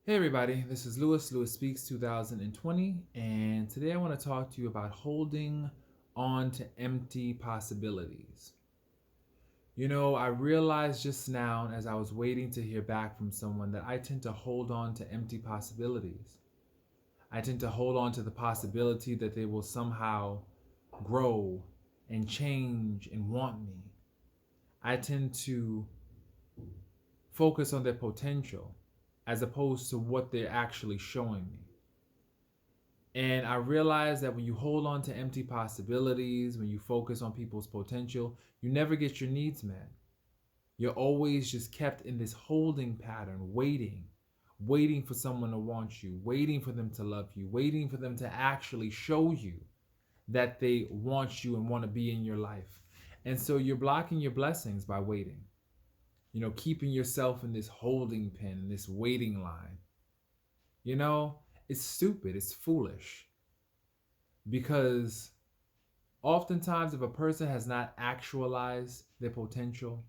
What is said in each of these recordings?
Hey everybody, this is Lewis Speaks 2020, and today I want to talk to you about holding on to empty possibilities. I realized just now as I was waiting to hear back from someone that I tend to hold on to empty possibilities. I tend to hold on to the possibility that they will somehow grow and change and want me. I tend to focus on their potential as opposed to what they're actually showing me. And I realized that when you hold on to empty possibilities, when you focus on people's potential, you never get your needs met. You're always just kept in this holding pattern, waiting for someone to want you, waiting for them to love you, waiting for them to actually show you that they want you and want to be in your life. And so you're blocking your blessings by waiting, keeping yourself in this holding pen, in this waiting line. You know, it's stupid, it's foolish because oftentimes, if a person has not actualized their potential,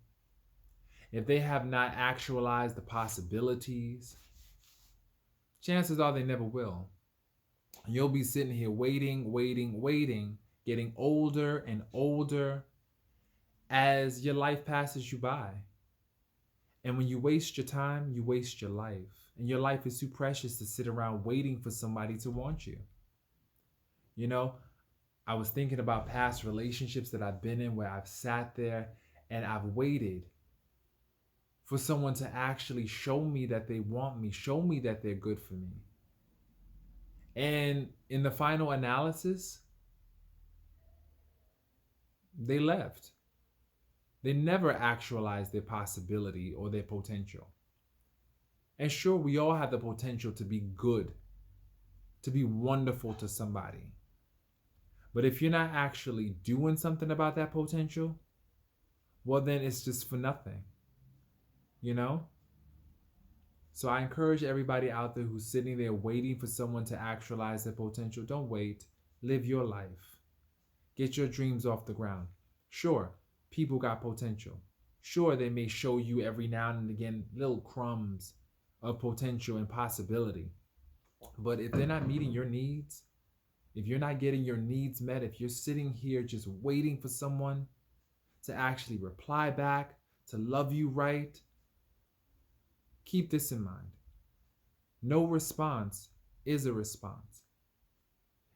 if they have not actualized the possibilities, chances are they never will. You'll be sitting here waiting, getting older and older as your life passes you by. And when you waste your time, you waste your life. And your life is too precious to sit around waiting for somebody to want you. You know, I was thinking about past relationships that I've been in where I've sat there and I've waited for someone to actually show me that they want me, show me that they're good for me. And in the final analysis, they left. They never actualized their possibility or their potential. And sure, we all have the potential to be good, to be wonderful to somebody. But if you're not actually doing something about that potential, well, then it's just for nothing, you know? So I encourage everybody out there who's sitting there waiting for someone to actualize their potential, don't wait. Live your life. Get your dreams off the ground. Sure, people got potential. Sure, they may show you every now and again little crumbs of potential and possibility. But if they're not meeting your needs, if you're not getting your needs met, if you're sitting here just waiting for someone to actually reply back, to love you right, keep this in mind. No response is a response.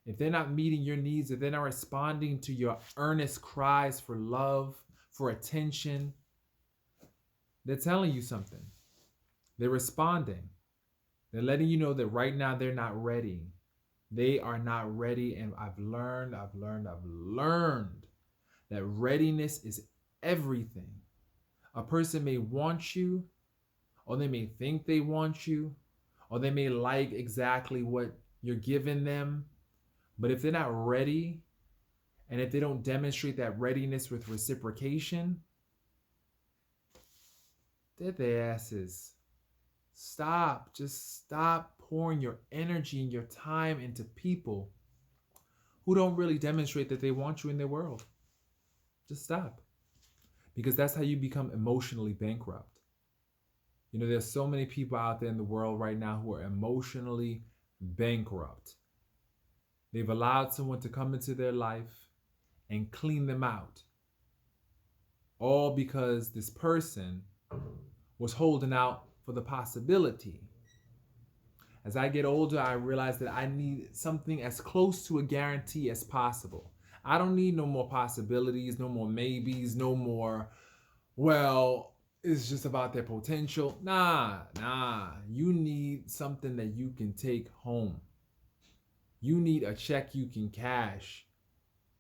If they're not meeting your needs, if they're not responding to your earnest cries for love, for attention, they're telling you something. They're responding. They're letting you know that right now they're not ready. They are not ready. And I've learned that readiness is everything. A person may want you, or they may think they want you, or they may like exactly what you're giving them. But if they're not ready, and if they don't demonstrate that readiness with reciprocation, they're their asses. Stop. Just stop pouring your energy and your time into people who don't really demonstrate that they want you in their world. Just stop. Because that's how you become emotionally bankrupt. There's so many people out there in the world right now who are emotionally bankrupt. They've allowed someone to come into their life and clean them out. All because this person was holding out for the possibility. As I get older, I realize that I need something as close to a guarantee as possible. I don't need no more possibilities, no more maybes, no more, well, it's just about their potential. Nah. You need something that you can take home. You need a check you can cash.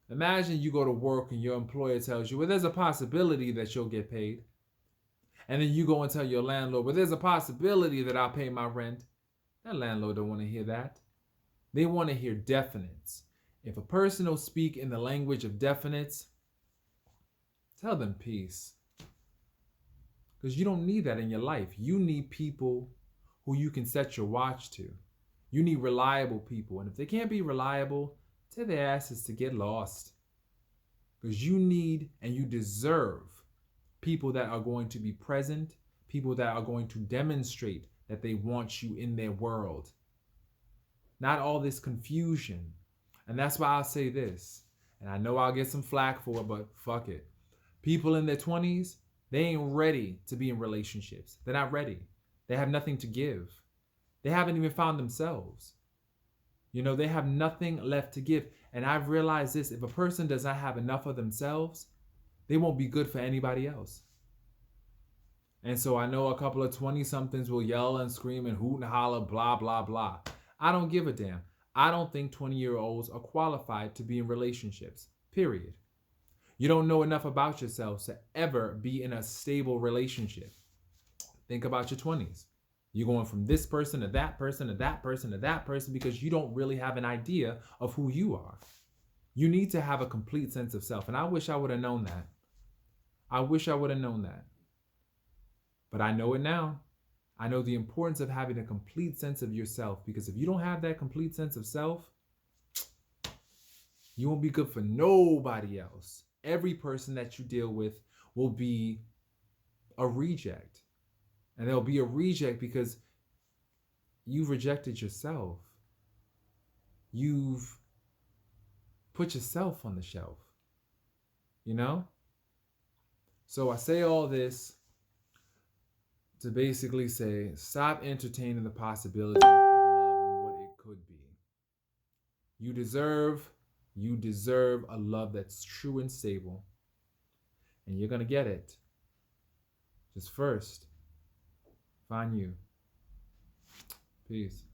Imagine you go to work and your employer tells you, well, there's a possibility that you'll get paid. And then you go and tell your landlord, well, there's a possibility that I'll pay my rent. That landlord don't want to hear that. They want to hear definites. If a person will speak in the language of definites, tell them peace. Because you don't need that in your life. You need people who you can set your watch to. You need reliable people. And if they can't be reliable, tell their asses to get lost. Because you need and you deserve people that are going to be present, people that are going to demonstrate that they want you in their world, not all this confusion. And that's why I'll say this, and I know I'll get some flack for it, but fuck it. People in their 20s, they ain't ready to be in relationships. They're not ready. They have nothing to give. They haven't even found themselves. They have nothing left to give. And I've realized this, if a person does not have enough of themselves, they won't be good for anybody else. And so I know a couple of 20 somethings will yell and scream and hoot and holler, blah, blah, blah. I don't give a damn. I don't think 20-year-olds are qualified to be in relationships, period. You don't know enough about yourself to ever be in a stable relationship. Think about your 20s. You're going from this person to that person to that person to that person because you don't really have an idea of who you are. You need to have a complete sense of self. And I wish I would have known that. I wish I would have known that. But I know it now. I know the importance of having a complete sense of yourself, because if you don't have that complete sense of self, you won't be good for nobody else. Every person that you deal with will be a reject. And they'll be a reject because you've rejected yourself. You've put yourself on the shelf. So I say all this to basically say, stop entertaining the possibility of love and what it could be. You deserve a love that's true and stable. And you're going to get it. Just first, find you. Peace.